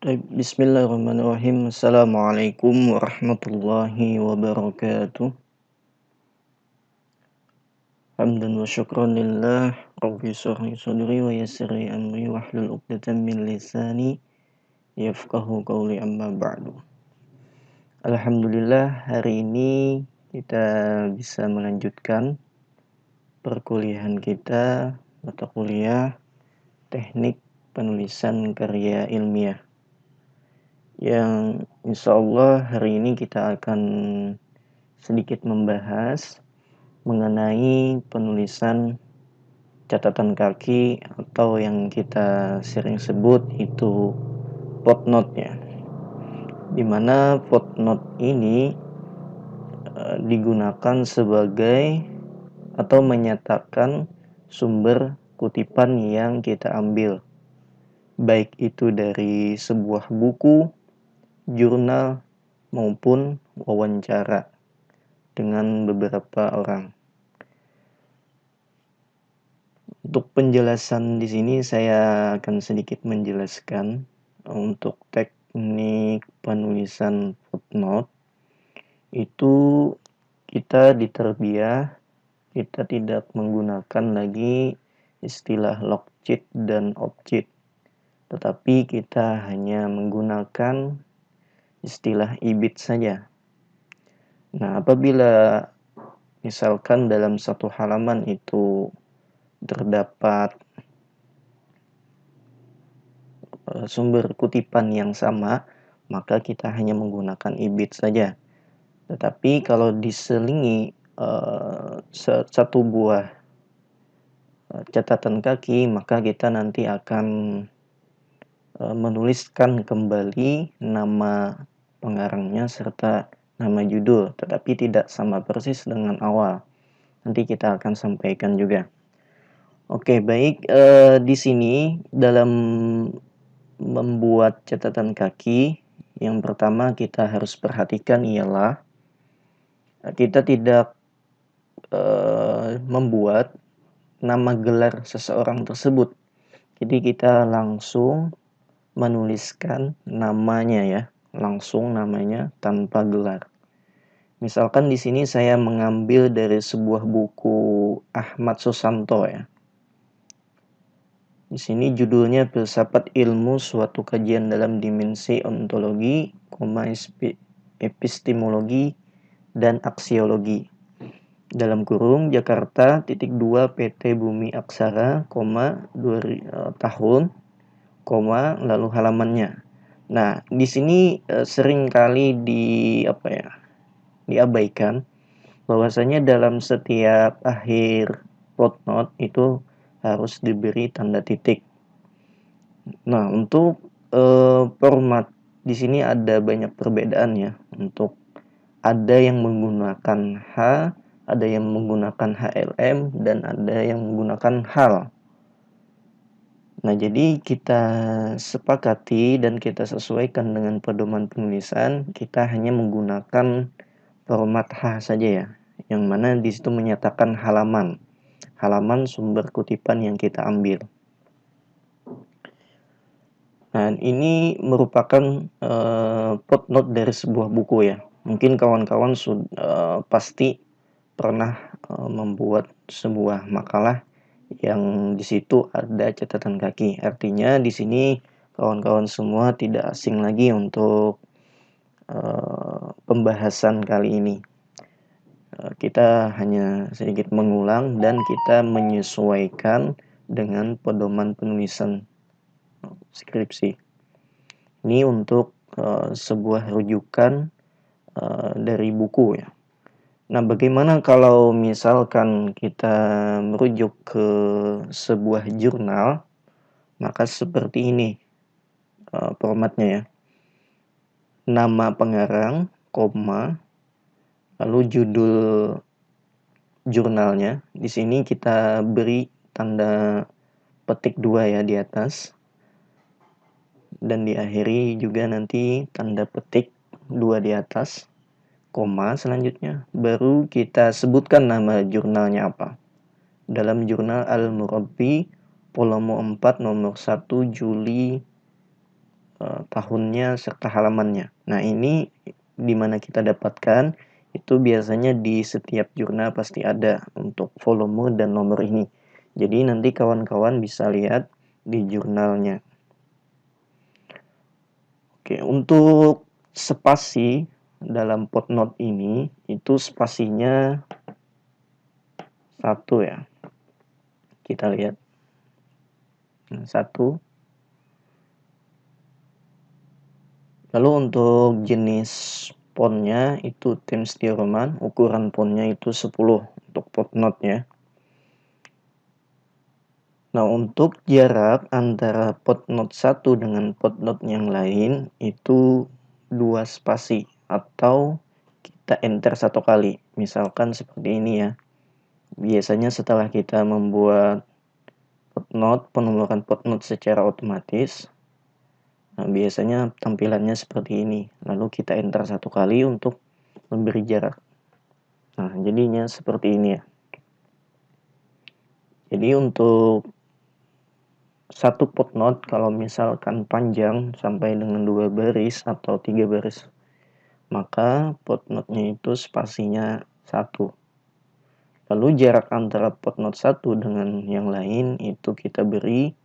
Bismillahirrahmanirrahim. Assalamualaikum warahmatullahi wabarakatuh. Hamdan wa syukran lillah. Rabbi shrah li sadri wa yassir li amri wahlul 'uqdatam min lisani yafqahu qawli, amma ba'du. Alhamdulillah, hari ini kita bisa melanjutkan perkuliahan kita, mata kuliah teknik penulisan karya ilmiah, yang insya Allah hari ini kita akan sedikit membahas mengenai penulisan catatan kaki atau yang kita sering sebut itu footnote ya. Dimana footnote ini digunakan sebagai atau menyatakan sumber kutipan yang kita ambil, baik itu dari sebuah buku, jurnal, maupun wawancara dengan beberapa orang. Untuk penjelasan di sini saya akan sedikit menjelaskan untuk teknik penulisan footnote. Itu kita di Terbiah kita tidak menggunakan lagi istilah log cheat dan off cheat, tetapi kita hanya menggunakan istilah ibid saja. Nah, apabila misalkan dalam satu halaman itu terdapat sumber kutipan yang sama, maka kita hanya menggunakan ibid saja. Tetapi kalau diselingi satu buah catatan kaki, maka kita nanti akan menuliskan kembali nama pengarangnya serta nama judul, tetapi tidak sama persis dengan awal. Nanti kita akan sampaikan juga. Oke, baik. Di sini dalam membuat catatan kaki, yang pertama kita harus perhatikan ialah kita tidak membuat nama gelar seseorang tersebut. Jadi kita langsung menuliskan namanya ya, langsung namanya tanpa gelar. Misalkan di sini saya mengambil dari sebuah buku Ahmad Susanto ya. Di sini judulnya Filsafat Ilmu, Suatu Kajian dalam Dimensi Ontologi, Epistemologi dan Aksiologi. Dalam kurung Jakarta, .2 PT Bumi Aksara, tahun, lalu halamannya. Nah, di sini sering kali diabaikan bahwasanya dalam setiap akhir footnote itu harus diberi tanda titik. Nah, untuk format di sini ada banyak perbedaan ya. Untuk ada yang menggunakan H, ada yang menggunakan HLM, dan ada yang menggunakan HAL. Nah, jadi kita sepakati dan kita sesuaikan dengan pedoman penulisan, kita hanya menggunakan format H saja ya, yang mana di situ menyatakan halaman sumber kutipan yang kita ambil. Nah, ini merupakan footnote dari sebuah buku ya. Mungkin kawan-kawan pasti pernah membuat sebuah makalah yang di situ ada catatan kaki. Artinya di sini kawan-kawan semua tidak asing lagi untuk pembahasan kali ini. Kita hanya sedikit mengulang dan kita menyesuaikan dengan pedoman penulisan skripsi. Ini untuk sebuah rujukan dari buku ya. Nah, bagaimana kalau misalkan kita merujuk ke sebuah jurnal, maka seperti ini formatnya ya. Nama pengarang, lalu judul jurnalnya. Di sini kita beri tanda petik 2 ya di atas. Dan diakhiri juga nanti tanda petik 2 di atas, selanjutnya. Baru kita sebutkan nama jurnalnya apa. Dalam jurnal Al-Murabbi, volume 4, nomor 1 Juli tahunnya serta halamannya. Nah, ini di mana kita dapatkan, itu biasanya di setiap jurnal pasti ada untuk volume dan nomor ini. Jadi nanti kawan-kawan bisa lihat di jurnalnya. Oke, untuk spasi dalam footnote ini, itu spasinya 1 ya. Kita lihat. Nah, 1. Lalu untuk jenis fontnya itu Times New Roman, ukuran fontnya itu 10 untuk footnote ya. Nah, untuk jarak antara footnote 1 dengan footnote yang lain itu 2 spasi atau kita enter 1 kali. Misalkan seperti ini ya. Biasanya setelah kita membuat footnote, penumeran footnote secara otomatis, nah, biasanya tampilannya seperti ini. Lalu kita enter 1 kali untuk memberi jarak. Nah, jadinya seperti ini ya. Jadi untuk satu footnote kalau misalkan panjang sampai dengan 2 baris atau 3 baris, maka footnote-nya itu spasinya 1. Lalu jarak antara footnote 1 dengan yang lain itu kita beri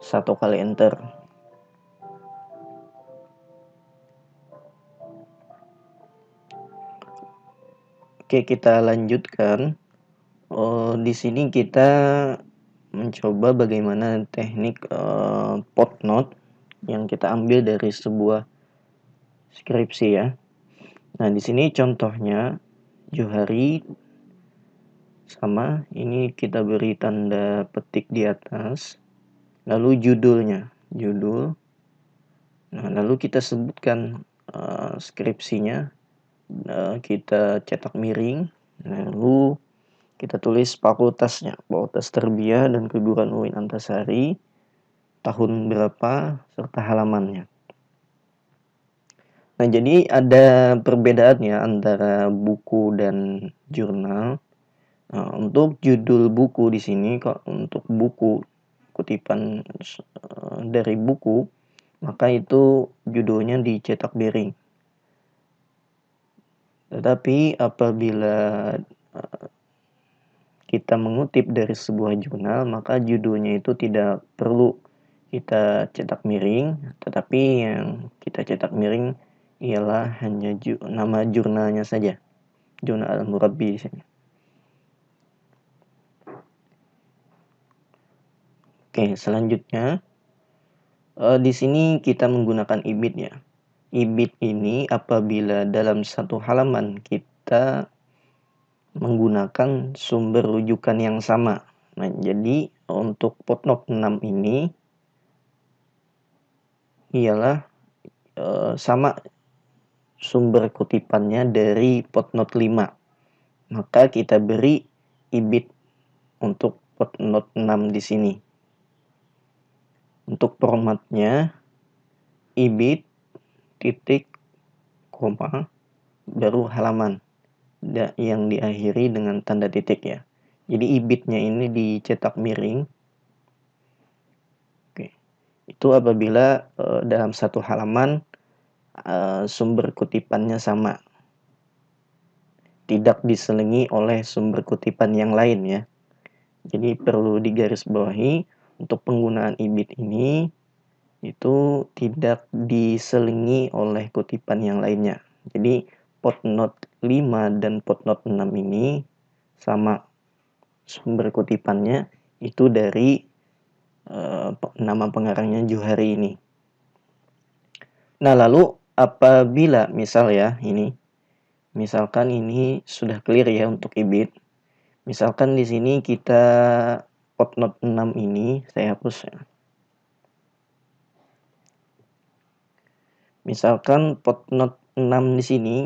1 kali enter. Oke, kita lanjutkan. Di sini kita mencoba bagaimana teknik footnote yang kita ambil dari sebuah skripsi ya. Nah, di sini contohnya Johari sama, ini kita beri tanda petik di atas, lalu judulnya, judul. Nah, lalu kita sebutkan skripsinya, kita cetak miring, lalu kita tulis fakultasnya, Fakultas Terbiah dan Keguruan UIN Antasari, tahun berapa, serta halamannya. Nah, jadi ada perbedaannya antara buku dan jurnal. Nah, untuk judul buku di sini, kok untuk buku kutipan dari buku, maka itu judulnya dicetak miring. Tetapi apabila kita mengutip dari sebuah jurnal, maka judulnya itu tidak perlu kita cetak miring, tetapi yang kita cetak miring ialah hanya nama jurnalnya saja, Jurnal Al-Murabbi di sini. Oke, selanjutnya di sini kita menggunakan ibid ya. Ibid ini apabila dalam satu halaman kita menggunakan sumber rujukan yang sama. Nah, jadi untuk footnote 6 ini ialah sama sumber kutipannya dari footnote 5. Maka kita beri ibid untuk footnote 6 di sini. Untuk formatnya ibid titik koma baru halaman yang diakhiri dengan tanda titik ya. Jadi ibidnya ini dicetak miring. Oke. Itu apabila dalam satu halaman sumber kutipannya sama, tidak diselingi oleh sumber kutipan yang lain ya. Jadi perlu digarisbawahi untuk penggunaan ibid ini itu tidak diselingi oleh kutipan yang lainnya. Jadi footnote 5 dan footnote 6 ini sama sumber kutipannya itu dari nama pengarangnya Johari ini. Nah, lalu apabila misal ya ini, misalkan ini sudah clear ya untuk ibid. Misalkan di sini kita footnote 6 ini saya hapus ya. Misalkan footnote 6 di sini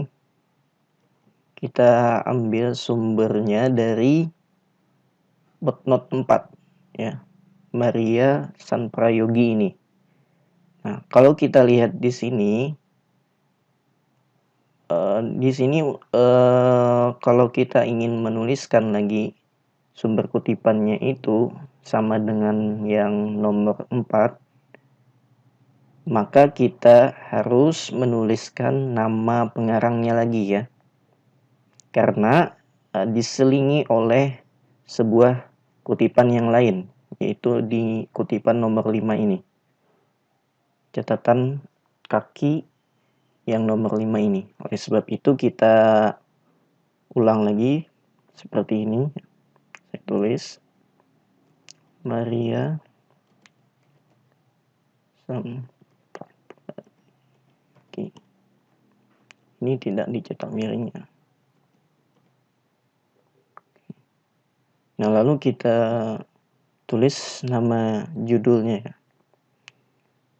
kita ambil sumbernya dari footnote 4 ya. Maria Sanprayogi ini. Nah, kalau kita lihat di sini kalau kita ingin menuliskan lagi sumber kutipannya itu sama dengan yang nomor 4, maka kita harus menuliskan nama pengarangnya lagi ya. Karena diselingi oleh sebuah kutipan yang lain, yaitu di kutipan nomor 5 ini. Catatan kaki yang nomor 5 ini. Oleh sebab itu kita ulang lagi seperti ini. Saya tulis Maria Sampaki. Ini tidak dicetak miringnya. Nah, lalu kita tulis nama judulnya ya.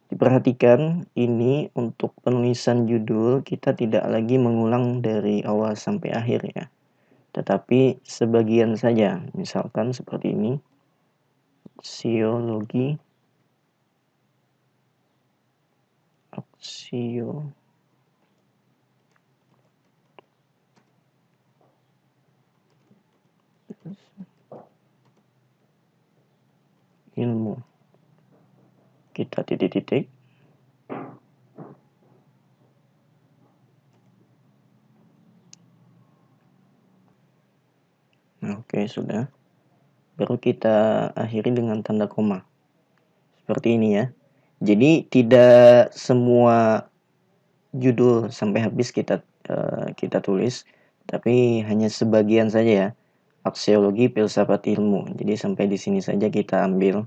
Diperhatikan ini untuk penulisan judul kita tidak lagi mengulang dari awal sampai akhir ya. Tetapi sebagian saja. Misalkan seperti ini. Aksiologi ilmu. Kita titik-titik. Nah, oke, sudah. Baru kita akhiri dengan tanda koma. Seperti ini ya. Jadi tidak semua judul sampai habis kita tulis, tapi hanya sebagian saja ya. Aksiologi filsafat ilmu. Jadi sampai di sini saja kita ambil.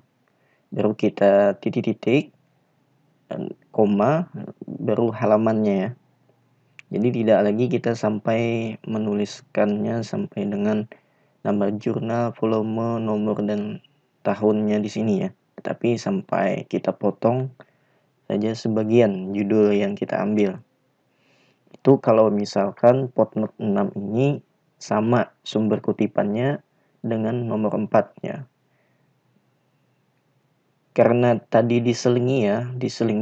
Baru kita titik-titik, koma, baru halamannya ya. Jadi tidak lagi kita sampai menuliskannya sampai dengan nama jurnal, volume, nomor, dan tahunnya di sini ya. Tetapi sampai kita potong saja sebagian judul yang kita ambil. Itu kalau misalkan footnote 6 ini sama sumber kutipannya dengan nomor 4 ya. Karena tadi diselingi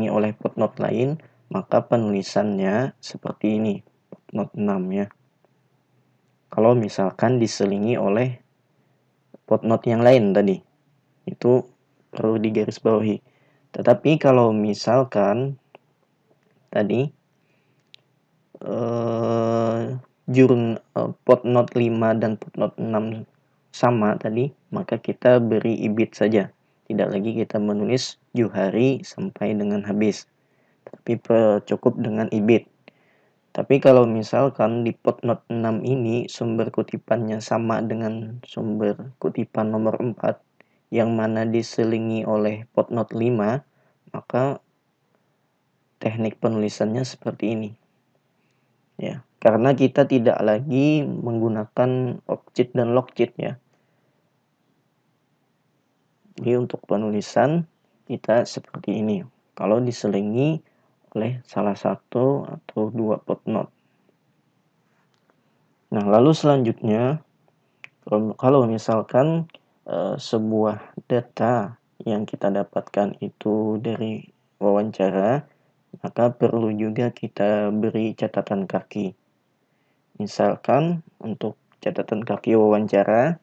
oleh footnote lain, maka penulisannya seperti ini, footnote 6 ya. Kalau misalkan diselingi oleh footnote yang lain tadi, itu perlu digarisbawahi. Tetapi kalau misalkan tadi footnote 5 dan footnote 6 sama tadi, maka kita beri ibid saja. Tidak lagi kita menulis Juhari sampai dengan habis, tapi cukup dengan ibid. Tapi kalau misalkan di footnote 6 ini sumber kutipannya sama dengan sumber kutipan nomor 4, yang mana diselingi oleh footnote 5, maka teknik penulisannya seperti ini. Ya, karena kita tidak lagi menggunakan objek dan logcheat ya. Jadi untuk penulisan kita seperti ini. Kalau diselingi oleh salah satu atau dua footnote. Nah, lalu selanjutnya kalau misalkan sebuah data yang kita dapatkan itu dari wawancara, maka perlu juga kita beri catatan kaki. Misalkan untuk catatan kaki wawancara,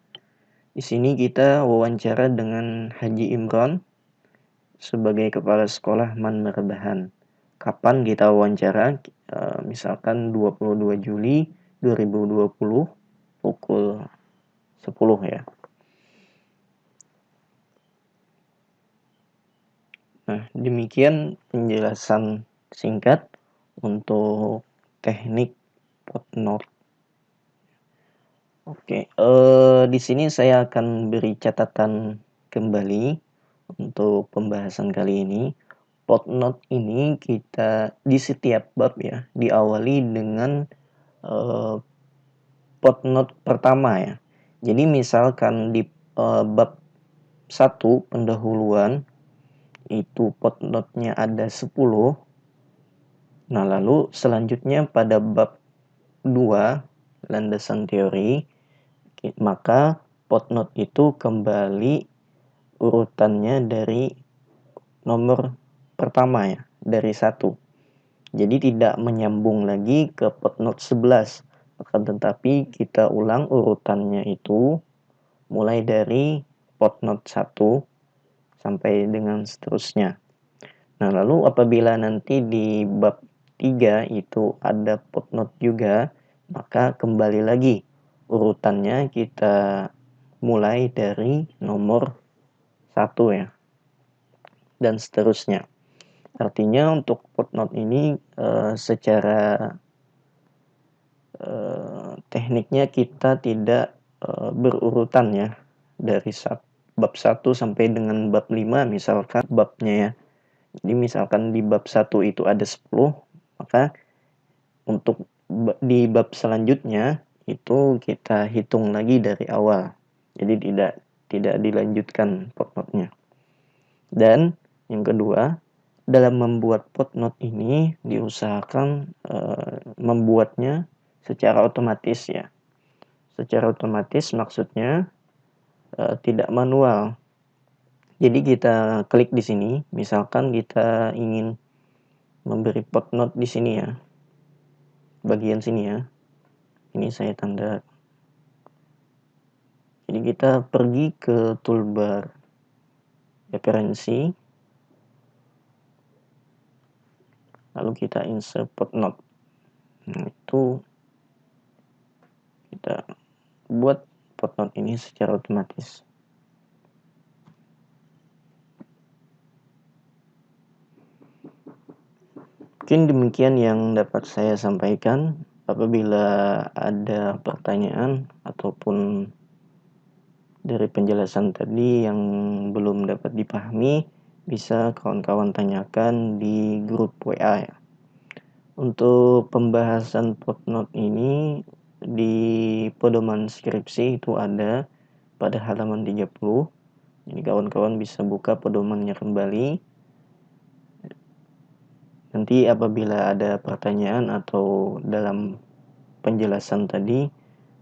di sini kita wawancara dengan Haji Imron sebagai kepala sekolah Man Marbahan. Kapan kita wawancara? Misalkan 22 Juli 2020 pukul 10 ya. Nah, demikian penjelasan singkat untuk teknik footnote. Oke, di sini saya akan beri catatan kembali untuk pembahasan kali ini. Footnote ini kita di setiap bab ya diawali dengan footnote pertama ya. Jadi misalkan di bab 1 pendahuluan itu footnote-nya ada 10. Nah, lalu selanjutnya pada bab 2 landasan teori, maka footnote itu kembali urutannya dari nomor pertama ya, dari 1. Jadi tidak menyambung lagi ke footnote 11. Akan tetapi kita ulang urutannya itu mulai dari footnote 1 sampai dengan seterusnya. Nah, lalu apabila nanti di bab 3 itu ada footnote juga, maka kembali lagi urutannya kita mulai dari nomor 1 ya, dan seterusnya. Artinya untuk footnote ini secara tekniknya kita tidak berurutan ya, dari bab 1 sampai dengan bab 5 misalkan babnya ya. Jadi misalkan di bab 1 itu ada 10, maka untuk di bab selanjutnya itu kita hitung lagi dari awal. Jadi tidak dilanjutkan footnote-nya. Dan yang kedua, dalam membuat footnote ini diusahakan membuatnya secara otomatis ya. Secara otomatis maksudnya tidak manual. Jadi kita klik di sini, misalkan kita ingin memberi footnote di sini ya, bagian sini ya. Ini saya tanda. Jadi kita pergi ke toolbar referensi, lalu kita insert footnote. Nah, itu kita buat footnote ini secara otomatis. Mungkin demikian yang dapat saya sampaikan. Apabila ada pertanyaan ataupun dari penjelasan tadi yang belum dapat dipahami, bisa kawan-kawan tanyakan di grup WA ya. Untuk pembahasan footnote ini di pedoman skripsi itu ada pada halaman 30. Jadi kawan-kawan bisa buka pedomannya kembali. Nanti apabila ada pertanyaan atau dalam penjelasan tadi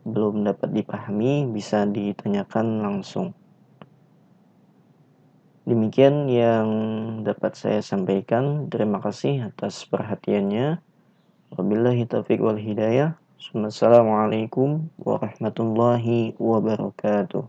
belum dapat dipahami, bisa ditanyakan langsung. Demikian yang dapat saya sampaikan. Terima kasih atas perhatiannya. Wabillahi taufiq wal hidayah. Assalamualaikum warahmatullahi wabarakatuh.